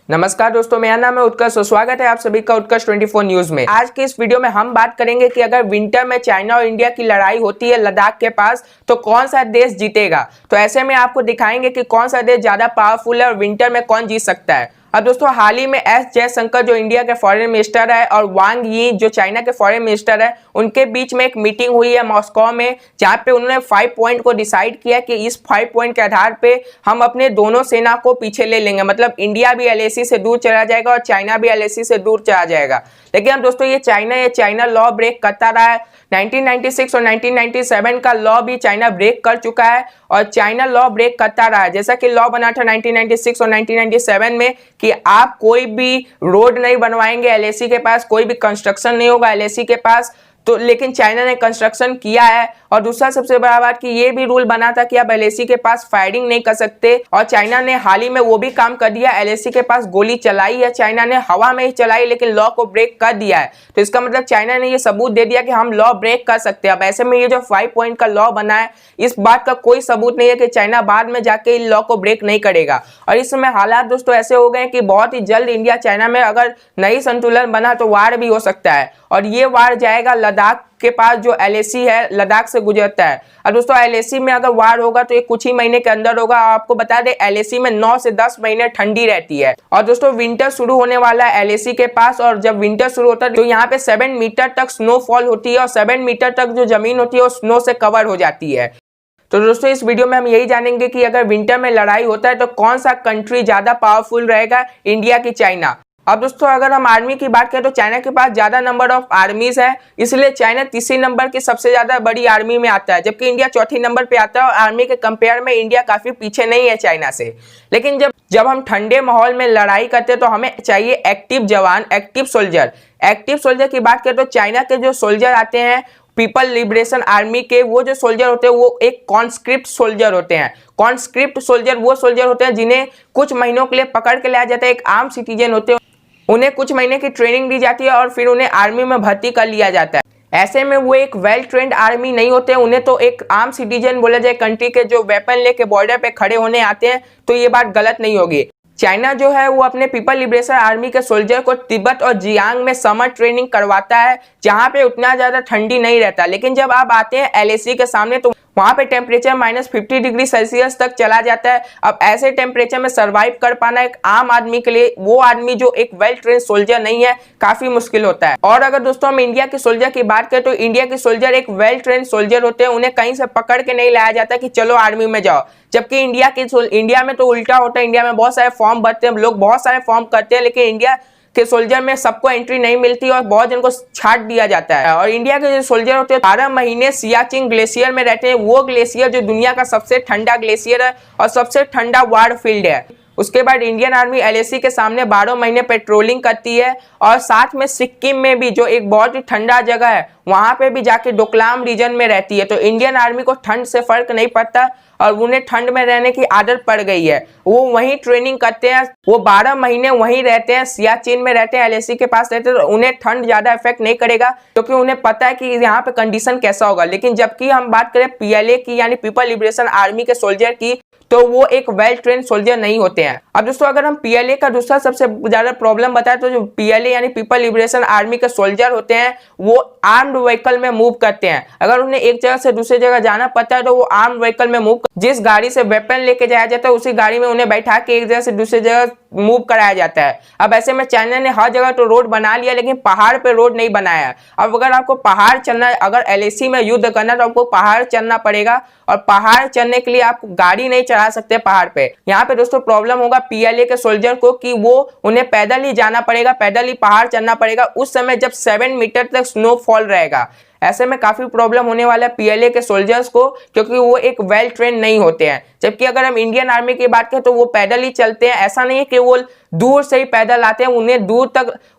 नमस्कार दोस्तों, मेरा नाम है उत्कर्ष और स्वागत है आप सभी का उत्कर्ष 24 न्यूज में। आज के इस वीडियो में हम बात करेंगे कि अगर विंटर में चाइना और इंडिया की लड़ाई होती है लद्दाख के पास तो कौन सा देश जीतेगा। तो ऐसे में आपको दिखाएंगे कि कौन सा देश ज्यादा पावरफुल है और विंटर में कौन जीत सकता है। अब दोस्तों, हाल ही में एस जयशंकर जो इंडिया के फॉरेन मिनिस्टर है और वांग यी जो चाइना के फॉरेन मिनिस्टर है, उनके बीच में एक मीटिंग हुई है मॉस्को में, जहां पे उन्होंने 5 पॉइंट को डिसाइड किया कि इस 5 पॉइंट के आधार पे हम अपने दोनों सेना को पीछे ले लेंगे। मतलब इंडिया भी एलएसी से दूर चला जाएगा और चाइना भी एलएसी से दूर चला जाएगा। लेकिन अब दोस्तों, ये चाइना लॉ ब्रेक करता रहा है। 1996 और 1997 का लॉ भी चाइना ब्रेक कर चुका है और चाइना लॉ ब्रेक करता रहा है। जैसा कि लॉ बना था 1996 और 1997 में कि आप कोई भी रोड नहीं बनवाएंगे एलएसी के पास, कोई भी कंस्ट्रक्शन नहीं होगा एलएसी के पास। तो लेकिन चाइना ने कंस्ट्रक्शन किया है। और दूसरा सबसे बड़ा बात कि ये भी रूल बना था कि आप एलएसी के पास फायरिंग नहीं कर सकते, और चाइना ने हाल ही में वो भी काम कर दिया। एलएसी के पास गोली चलाई है, चाइना ने हवा में ही चलाई, लेकिन लॉ को ब्रेक कर दिया है। तो इसका मतलब चाइना ने ये सबूत दे दिया कि हम लॉ ब्रेक कर सकते हैं। अब ऐसे में ये जो 5 पॉइंट का लॉ बना है, इस बात का कोई सबूत नहीं है कि चाइना बाद में जाके इन लॉ को ब्रेक नहीं करेगा। और इस समय हालात दोस्तों ऐसे हो गए कि बहुत ही जल्द इंडिया चाइना में अगर नई संतुलन बना तो वार भी हो सकता है, और ये वार जाएगा लद्दाख के पास जो एलएसी है, लद्दाख से गुजरता है। अब दोस्तों, एलएसी में अगर वार होगा तो ये कुछ ही महीने के अंदर होगा। आपको बता दें, एलएसी में 9 से 10 महीने ठंडी रहती है। और दोस्तों, विंटर शुरू होने वाला है एलएसी के पास, और जब विंटर शुरू होता है तो यहाँ पे 7 मीटर तक स्नोफॉल होती है, और 7 मीटर तक जो जमीन होती है वो स्नो से कवर हो जाती है। तो दोस्तों, इस वीडियो में हम यही जानेंगे कि अगर विंटर में लड़ाई होता है तो कौन सा कंट्री ज्यादा पावरफुल रहेगा, इंडिया की चाइना। अब दोस्तों, अगर हम आर्मी की बात करें तो चाइना के पास ज्यादा नंबर ऑफ आर्मीज है, इसलिए चाइना तीसरी नंबर की सबसे ज्यादा बड़ी आर्मी में आता है, जबकि इंडिया चौथी नंबर पे आता है। और आर्मी के कंपेयर में इंडिया काफी पीछे नहीं है चाइना से। लेकिन जब हम ठंडे माहौल में लड़ाई करते हैं तो हमें चाहिए एक्टिव जवान, एक्टिव सोल्जर। एक्टिव सोल्जर की बात करें तो चाइना के जो सोल्जर आते हैं पीपल लिबरेशन आर्मी के, वो जो सोल्जर होते हैं वो एक कॉन्स्क्रिप्ट सोल्जर होते हैं। कॉन्स्क्रिप्ट सोल्जर वो सोल्जर होते हैं जिन्हें कुछ महीनों के लिए पकड़ के लाया जाता है, एक आम सिटीजन होते हैं, उन्हें कुछ महीने की ट्रेनिंग दी जाती है और फिर उन्हें आर्मी में भर्ती कर लिया जाता है। ऐसे में वो एक वेल ट्रेंड आर्मी नहीं होते, उन्हें तो एक आम सिटीजन बोला जाए, कंट्री के जो वेपन लेके बॉर्डर पे खड़े होने आते हैं। तो ये बात गलत नहीं होगी। चाइना जो है वो अपने पीपल लिबरेशन आर्मी के सोल्जर को तिब्बत और जियांग में समर ट्रेनिंग करवाता है, जहां पे उतना ज्यादा ठंडी नहीं रहता। लेकिन जब आप आते हैं एलएसी के सामने तो वहां पे टेम्परेचर -50 डिग्री सेल्सियस तक चला जाता है। अब ऐसे टेम्परेचर में सरवाइव कर पाना एक आम आदमी के लिए, वो आदमी जो एक वेल ट्रेन सोल्जर नहीं है, काफी मुश्किल होता है। और अगर दोस्तों हम इंडिया के सोल्जर की बात करें तो इंडिया के सोल्जर एक वेल ट्रेन सोल्जर होते हैं, उन्हें कहीं से पकड़ के नहीं लाया जाता कि चलो आर्मी में जाओ। जबकि इंडिया में तो उल्टा होता है। इंडिया में बहुत सारे फॉर्म भरते हैं लोग, बहुत सारे फॉर्म करते हैं, लेकिन इंडिया के सोल्जर में सबको एंट्री नहीं मिलती और बहुत जन को छाट दिया जाता है। और इंडिया के जो सोल्जर होते हैं 12 महीने सियाचिन ग्लेशियर में रहते हैं, वो ग्लेशियर जो दुनिया का सबसे ठंडा ग्लेशियर है और सबसे ठंडा वार फील्ड है। उसके बाद इंडियन आर्मी एलएसी के सामने 12 महीने पेट्रोलिंग करती है, और साथ में सिक्किम में भी जो एक बहुत ही ठंडा जगह है वहां पे भी जाके डोकलाम रीजन में रहती है। तो इंडियन आर्मी को ठंड से फर्क नहीं पड़ता और उन्हें ठंड में रहने की आदत पड़ गई है। वो वहीं ट्रेनिंग करते हैं, वो 12 महीने वहीं रहते हैं, सियाचिन में रहते हैं, एलएसी के पास रहते हैं। तो उन्हें ठंड ज्यादा इफेक्ट नहीं करेगा क्योंकि उन्हें पता है कि यहाँ पे कंडीशन कैसा होगा। लेकिन जबकि हम बात करें पीएलए की यानी पीपल लिबरेशन आर्मी के सोल्जर की, तो वो एक वेल ट्रेन सोल्जर नहीं होते हैं। अब दोस्तों, अगर हम पीएलए का दूसरा सबसे ज्यादा प्रॉब्लम बताएं तो जो पीएलए यानी पीपल लिबरेशन आर्मी के सोल्जर होते हैं वो आर्म्ड व्हीकल में मूव करते हैं। अगर उन्हें एक जगह से दूसरी जगह जाना पड़ता है तो वो आर्म्ड व्हीकल में मूव, जिस गाड़ी से वेपन लेके जाया जाता है उसी गाड़ी में उन्हें बैठा के एक जगह से दूसरी जगह मूव कराया जाता है। अब ऐसे में चाइना ने हर जगह तो रोड बना लिया, लेकिन पहाड़ पे रोड नहीं बनाया। अब अगर आपको पहाड़ चलना है, अगर एलएसी में युद्ध करना है तो आपको पहाड़ चलना पड़ेगा, और पहाड़ चलने के लिए आप गाड़ी नहीं चढ़ा सकते पहाड़ पे। यहाँ पे दोस्तों प्रॉब्लम होगा पीएलए के सोल्जर को कि वो उन्हें पैदल ही जाना पड़ेगा, पैदल ही पहाड़ चढ़ना पड़ेगा उस समय जब 7 मीटर तक स्नोफॉल रहेगा। ऐसे में काफी प्रॉब्लम होने वाला है पीएलए के सोल्जर्स को, क्योंकि वो एक वेल ट्रेन नहीं होते हैं। जबकि अगर हम इंडियन आर्मी की बात करें तो वो पैदल ही चलते हैं। ऐसा नहीं है कि वो दूर से ही पैदल आते हैं,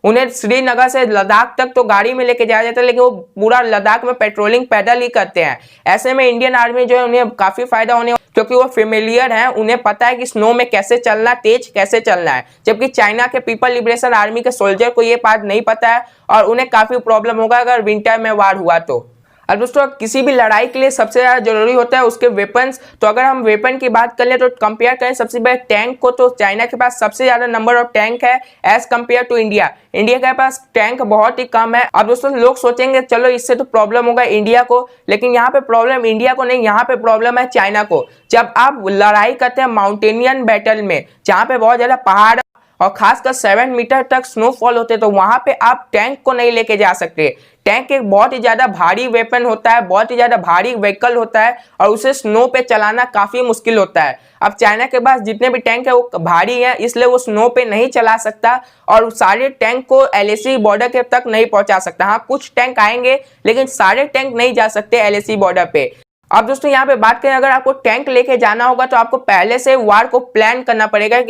उन्हें श्रीनगर से लद्दाख तक तो गाड़ी में लेके जाया जाता है, लेकिन वो पूरा लद्दाख में पेट्रोलिंग पैदल ही करते हैं। ऐसे में इंडियन आर्मी जो है उन्हें काफी फायदा होने, क्योंकि वो फेमिलियर है, उन्हें पता है कि स्नो में कैसे चलना, तेज कैसे चलना है। जबकि चाइना के पीपल लिबरेशन आर्मी के सोल्जर को ये बात नहीं पता है और उन्हें काफी प्रॉब्लम होगा अगर विंटर में वार हुआ तो। अब दोस्तों किसी भी लड़ाई के लिए सबसे ज्यादा जरूरी होता है उसके वेपन्स। तो अगर हम वेपन की बात करें तो कंपेयर करें सबसे पहले टैंक को, तो चाइना के पास सबसे ज्यादा नंबर ऑफ टैंक है as compare to India. India के पास टैंक बहुत ही कम है। अब दोस्तों लोग सोचेंगे चलो इससे तो प्रॉब्लम होगा इंडिया को, लेकिन यहाँ पे प्रॉब्लम इंडिया को नहीं, यहाँ पे प्रॉब्लम है चाइना को। जब आप लड़ाई करते हैं माउंटेनियन बैटल में जहाँ पे बहुत ज्यादा पहाड़ और खासकर 7 मीटर तक स्नोफॉल होते, तो वहां पे आप टैंक को नहीं लेके जा सकते। टैंक एक बहुत ही ज्यादा भारी वेपन होता है, बहुत ही ज्यादा भारी व्हीकल होता है और उसे स्नो पे चलाना काफी मुश्किल होता है। अब चाइना के पास जितने भी टैंक है वो भारी है, इसलिए वो स्नो पे नहीं चला सकता और सारे टैंक को LAC बॉर्डर के तक नहीं पहुंचा सकता। हाँ, कुछ टैंक आएंगे लेकिन सारे टैंक नहीं जा सकते LAC बॉर्डर पे। अब दोस्तों यहाँ पे बात करें, अगर आपको टैंक लेके जाना होगा तो आपको पहले से वार को प्लान करना पड़ेगा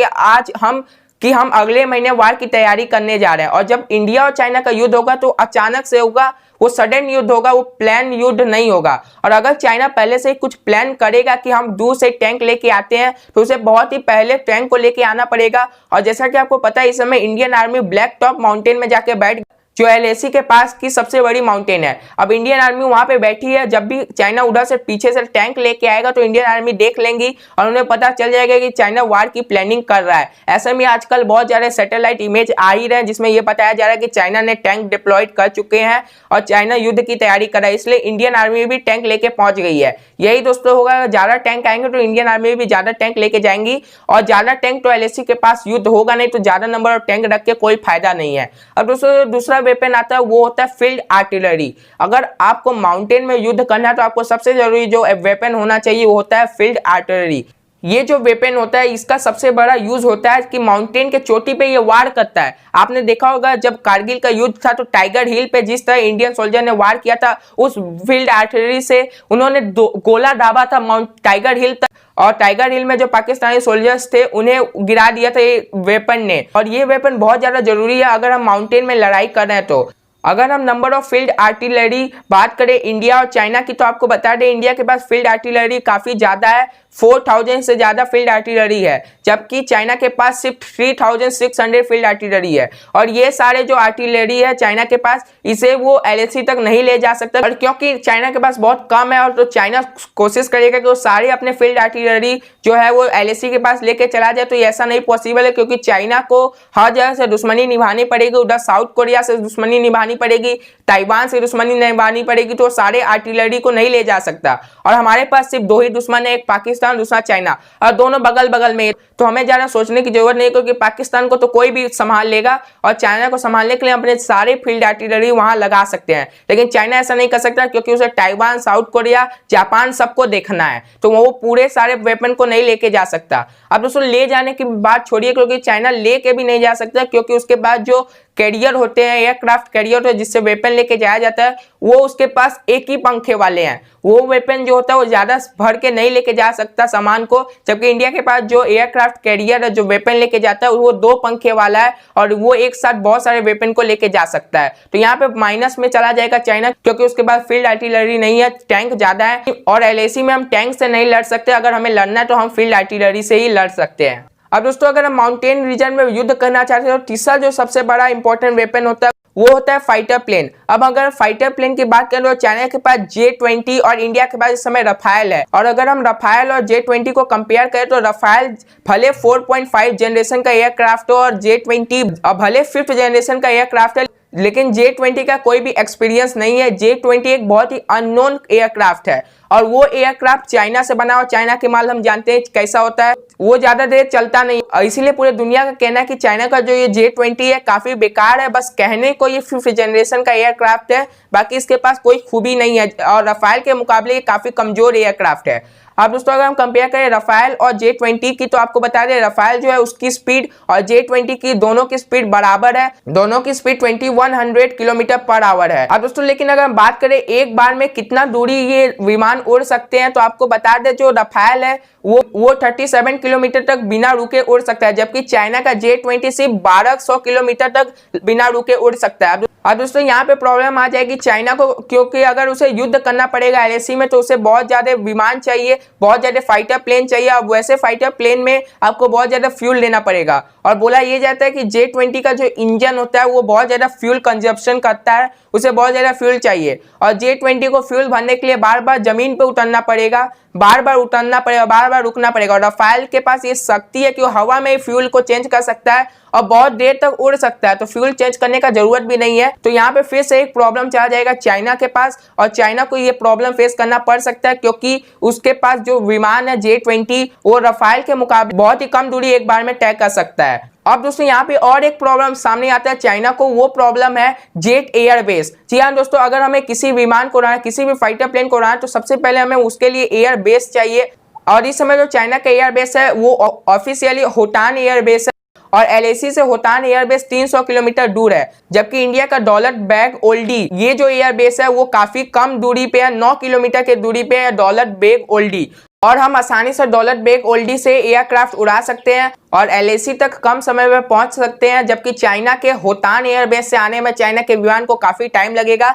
कि हम अगले महीने वार की तैयारी करने जा रहे हैं। और जब इंडिया और चाइना का युद्ध होगा तो अचानक से होगा, वो सडन युद्ध होगा, वो प्लान युद्ध नहीं होगा। और अगर चाइना पहले से कुछ प्लान करेगा कि हम दूर से टैंक लेके आते हैं तो उसे बहुत ही पहले टैंक को लेके आना पड़ेगा। और जैसा कि आपको पता है इस समय Indian army black top mountain में जाके बैठ जो LAC के पास की सबसे बड़ी माउंटेन है। अब इंडियन आर्मी वहां पे बैठी है, जब भी चाइना उधर से पीछे से टैंक लेके आएगा तो इंडियन आर्मी देख लेंगी और उन्हें पता चल जाएगा कि चाइना वार की प्लानिंग कर रहा है। ऐसे में आजकल बहुत ज्यादा सैटेलाइट इमेज आ ही रहे हैं जिसमें यह बताया जा रहा है कि चाइना ने टैंक डिप्लॉयड कर चुके हैं और चाइना युद्ध की तैयारी कर रहा है, इसलिए इंडियन आर्मी भी टैंक लेके पहुंच गई है। यही दोस्तों होगा, ज्यादा टैंक आएंगे तो इंडियन आर्मी भी ज्यादा टैंक लेके जाएंगी और ज्यादा टैंक तो LAC के पास युद्ध होगा नहीं, तो ज्यादा नंबर ऑफ टैंक रख के कोई फायदा नहीं है। अब दोस्तों दूसरा वेपन आता है वो होता है फील्ड आर्टिलरी। अगर आपको माउंटेन में युद्ध करना है तो आपको सबसे जरूरी जो वेपन होना चाहिए वो होता है फील्ड आर्टिलरी। ये जो वेपन होता है इसका सबसे बड़ा यूज होता है कि माउंटेन के चोटी पे ये वार करता है। आपने देखा होगा जब कारगिल का युद्ध था तो टाइगर हिल पे जिस तरह इंडियन सोल्जर ने वार किया था, उस फील्ड आर्टिलरी से उन्होंने गोला दाबा था माउंट टाइगर हिल तक, और टाइगर हिल में जो पाकिस्तानी सोल्जर्स थे उन्हें गिरा दिया था ये वेपन ने। और ये वेपन बहुत ज्यादा जरूरी है अगर हम माउंटेन में लड़ाई कर रहे हैं तो। अगर हम नंबर ऑफ फील्ड आर्टिलरी बात करें इंडिया और चाइना की, तो आपको बता दें इंडिया के पास फील्ड आर्टिलरी काफी ज्यादा है, 4000 से ज्यादा फील्ड आर्टिलरी है, जबकि चाइना के पास सिर्फ 3600 फील्ड आर्टिलरी है। और ये सारे जो आर्टिलरी है चाइना के पास, इसे वो LAC तक नहीं ले जा सकता, और क्योंकि चाइना के पास बहुत कम है और तो चाइना कोशिश करेगा कि वो सारे अपने फील्ड आर्टिलरी जो है वो LAC के पास लेके चला जाए, तो ऐसा नहीं पॉसिबल है क्योंकि चाइना को हर जगह से दुश्मनी निभानी पड़ेगी। उधर साउथ कोरिया से दुश्मनी निभानी पड़ेगी, ताइवान से दुश्मनी निभानी पड़ेगी, तो सारे आर्टिलरी को नहीं ले जा सकता। और हमारे पास सिर्फ दो ही दुश्मन है, एक पाकिस्तान दूसरा चाइना, और दोनों बगल बगल में, तो हमें ज्यादा सोचने की जरूरत नहीं क्योंकि पाकिस्तान को तो कोई भी संभाल लेगा और चाइना को संभालने के लिए अपने सारे फील्ड आर्टिलरी वहां लगा सकते हैं। लेकिन चाइना ऐसा नहीं कर सकता क्योंकि उसे ताइवान, साउथ कोरिया, जापान सबको देखना है, तो वो पूरे सारे वेपन को नहीं लेके जा सकता। अब दोस्तों ले जाने की बात छोड़िए क्योंकि चाइना लेके भी नहीं जा सकता क्योंकि उसके बाद जो कैरियर होते हैं, एयरक्राफ्ट कैरियर है जिससे वेपन लेके जाया जाता है, वो उसके पास एक ही पंखे वाले हैं। वो वेपन जो होता है वो ज्यादा भर के नहीं लेके जा सकता सामान को, जबकि इंडिया के पास जो एयरक्राफ्ट कैरियर है जो वेपन लेके जाता है वो 2 पंखे वाला है और वो एक साथ बहुत सारे वेपन को लेके जा सकता है। तो यहाँ पे माइनस में चला जाएगा चाइना क्योंकि उसके पास फील्ड आर्टिलरी नहीं है, टैंक ज्यादा है, और LAC में हम टैंक से नहीं लड़ सकते। अगर हमें लड़ना है तो हम फील्ड आर्टिलरी से ही लड़ सकते हैं। अब दोस्तों अगर हम माउंटेन रीजन में युद्ध करना चाहते हैं तो तीसरा जो सबसे बड़ा इंपॉर्टेंट वेपन होता है वो होता है फाइटर प्लेन। अब अगर फाइटर प्लेन की बात करें तो चाइना के पास J-20 और इंडिया के पास इस समय रफाल है। और अगर हम रफाल और J-20 को कंपेयर करें तो रफाल भले 4.5 जनरेशन का एयरक्राफ्ट हो और J-20 भले 5th जनरेशन का एयरक्राफ्ट है, लेकिन J-20 का कोई भी एक्सपीरियंस नहीं है। J-20 एक बहुत ही अननोन एयरक्राफ्ट है और वो एयरक्राफ्ट चाइना से बना और चाइना के माल हम जानते हैं कैसा होता है, वो ज्यादा देर चलता नहीं, इसीलिए पूरे दुनिया का कहना है कि चाइना का जो ये J-20 है काफी बेकार है, बस कहने को ये 5th जनरेशन का एयरक्राफ्ट है, बाकी इसके पास कोई खूबी नहीं है और रफाल के मुकाबले ये काफी कमजोर एयरक्राफ्ट है। अब दोस्तों अगर हम कंपेयर करें रफाल और J-20 की, तो आपको बता दें रफाल जो है उसकी स्पीड और J-20 की दोनों की स्पीड बराबर है, दोनों की स्पीड 2100 किलोमीटर पर आवर है। अब दोस्तों लेकिन अगर हम बात करें एक बार में कितना दूरी ये विमान विमान उड़ सकते हैं। तो आपको बता दें जो रफाल है वो 37 किलोमीटर तक बिना रुके उड़ सकता है, जबकि चाइना का J-20 सिर्फ 1200 किलोमीटर तक बिना रुके उड़ सकता है। अब दोस्तों यहाँ पे प्रॉब्लम आ जाएगी चाइना को, क्योंकि अगर उसे युद्ध करना पड़ेगा LAC में तो उसे बहुत ज्यादा विमान चाहिए, बहुत ज्यादा फाइटर प्लेन चाहिए। अब वैसे फाइटर प्लेन में आपको बहुत ज्यादा फ्यूल लेना पड़ेगा। और बोला यह जाता है कि J-20 का जो इंजन होता है वो बहुत ज्यादा फ्यूल कंजप्शन करता है, उसे बहुत ज्यादा फ्यूल चाहिए। और J-20 को फ्यूल भरने के लिए बार बार जमीन पे उतरना पड़ेगा, बार बार उतरना पड़ेगा, बार बार रुकना पड़ेगा। और रफाल के पास ये शक्ति है कि वो हवा में फ्यूल को चेंज कर सकता है और बहुत देर तक उड़ सकता है, तो फ्यूल चेंज करने का जरूरत भी नहीं है। तो यहाँ पे फिर से एक प्रॉब्लम चला जाएगा चाइना के पास, और चाइना को ये प्रॉब्लम फेस करना पड़ सकता है, क्योंकि उसके पास जो विमान है J-20 वो रफाल के मुकाबले बहुत ही कम दूरी एक बार में तय कर सकता है। अब दोस्तों यहाँ पे और एक प्रॉब्लम सामने आता है चाइना को, वो प्रॉब्लम है जेट एयरबेस। जी हाँ दोस्तों, अगर हमें किसी विमान को उड़ाना है, किसी भी फाइटर प्लेन को उड़ाना है, तो सबसे पहले हमें उसके लिए एयरबेस चाहिए। और इस समय जो चाइना का एयरबेस है वो ऑफिशियली होटान एयरबेस है, और LAC से होटान एयरबेस 300 किलोमीटर दूर है। जबकि इंडिया का दौलत बेग ओल्डी ये जो एयरबेस है वो काफी कम दूरी पे है, 9 किलोमीटर की दूरी पे है दौलत बेग ओल्डी, और हम आसानी से दौलत बेग ओल्डी से एयरक्राफ्ट उड़ा सकते हैं और LAC तक कम समय में पहुंच सकते हैं। जबकि चाइना के होतान एयरबेस से आने में चाइना के विमान को काफी टाइम लगेगा।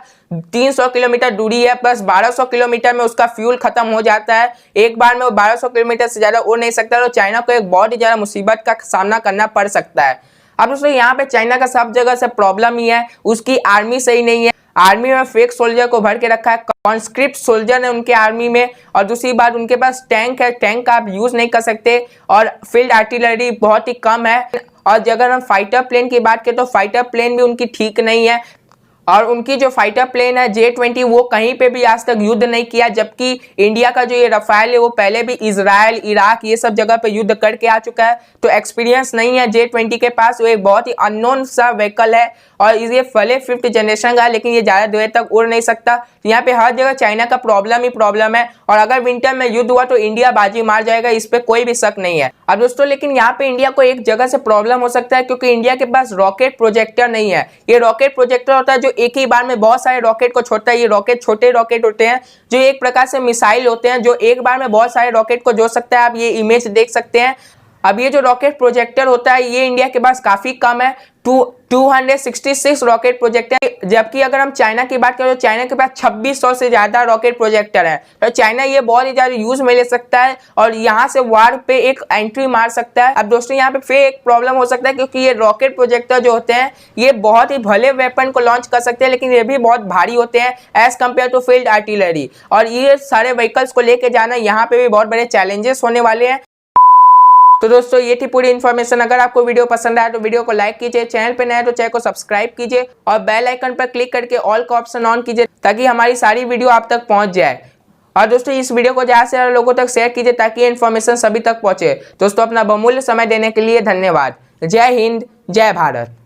300 किलोमीटर दूरी है, प्लस 1200 किलोमीटर में उसका फ्यूल खत्म हो जाता है, एक बार में वो 1200 किलोमीटर से ज्यादा उड़ नहीं सकता। तो चाइना को एक बहुत ही ज्यादा मुसीबत का सामना करना पड़ सकता है। अब दोस्तों यहाँ पे चाइना का सब जगह से प्रॉब्लम ही है, उसकी आर्मी सही नहीं है। आर्मी में फेक सोल्जर को भर के रखा है, कॉन्स्क्रिप्ट सोल्जर है उनके आर्मी में। और दूसरी बात, उनके पास टैंक है, टैंक का आप यूज नहीं कर सकते, और फील्ड आर्टिलरी बहुत ही कम है। और अगर हम फाइटर प्लेन की बात करें तो फाइटर प्लेन भी उनकी ठीक नहीं है, और उनकी जो फाइटर प्लेन है J-20 वो कहीं पे भी आज तक युद्ध नहीं किया। जबकि इंडिया का जो ये रफाल है वो पहले भी इजराइल, इराक ये सब जगह पे युद्ध करके आ चुका है, तो एक्सपीरियंस नहीं है J-20 के पास। वो एक बहुत ही अननोन सा व्हीकल है, और ये पहले 5th जनरेशन का है, लेकिन ये ज्यादा देर तक उड़ नहीं सकता। तो यहाँ पे हर जगह चाइना का प्रॉब्लम ही प्रॉब्लम है, और अगर विंटर में युद्ध हुआ तो इंडिया बाजी मार जाएगा, इस पे कोई भी शक नहीं है। अब दोस्तों लेकिन यहाँ पे इंडिया को एक जगह से प्रॉब्लम हो सकता है, क्योंकि इंडिया के पास रॉकेट प्रोजेक्टर नहीं है। ये रॉकेट प्रोजेक्टर होता है जो एक ही बार में बहुत सारे रॉकेट को छोड़ता है। ये रॉकेट छोटे रॉकेट होते हैं जो एक प्रकार से मिसाइल होते हैं, जो एक बार में बहुत सारे रॉकेट को जोड़ सकता है। आप ये इमेज देख सकते हैं। अब ये जो रॉकेट प्रोजेक्टर होता है ये इंडिया के पास काफी कम है, 266 रॉकेट प्रोजेक्टर। जबकि अगर हम चाइना की बात करें तो चाइना के पास 2600 से ज्यादा रॉकेट प्रोजेक्टर है। तो चाइना ये बहुत ही ज्यादा यूज में ले सकता है और यहाँ से वार पे एक एंट्री मार सकता है। अब दोस्तों यहाँ पे फिर एक प्रॉब्लम हो सकता है, क्योंकि ये रॉकेट प्रोजेक्टर जो होते हैं ये बहुत ही भले वेपन को लॉन्च कर सकते हैं, लेकिन ये भी बहुत भारी होते हैं as compare to field artillery. और ये सारे व्हीकल्स को लेके जाना यहाँ पे भी बहुत बड़े चैलेंजेस होने वाले हैं। तो दोस्तों ये थी पूरी इन्फॉर्मेशन। अगर आपको वीडियो पसंद आया तो वीडियो को लाइक कीजिए, चैनल पे नए हैं तो चैनल को सब्सक्राइब कीजिए और बेल आइकन पर क्लिक करके ऑल का ऑप्शन ऑन कीजिए, ताकि हमारी सारी वीडियो आप तक पहुंच जाए। और दोस्तों इस वीडियो को ज्यादा से ज्यादा लोगों तक शेयर कीजिए, ताकि ये इन्फॉर्मेशन सभी तक पहुंचे। दोस्तों अपना बहुमूल्य समय देने के लिए धन्यवाद। जय हिंद, जय भारत।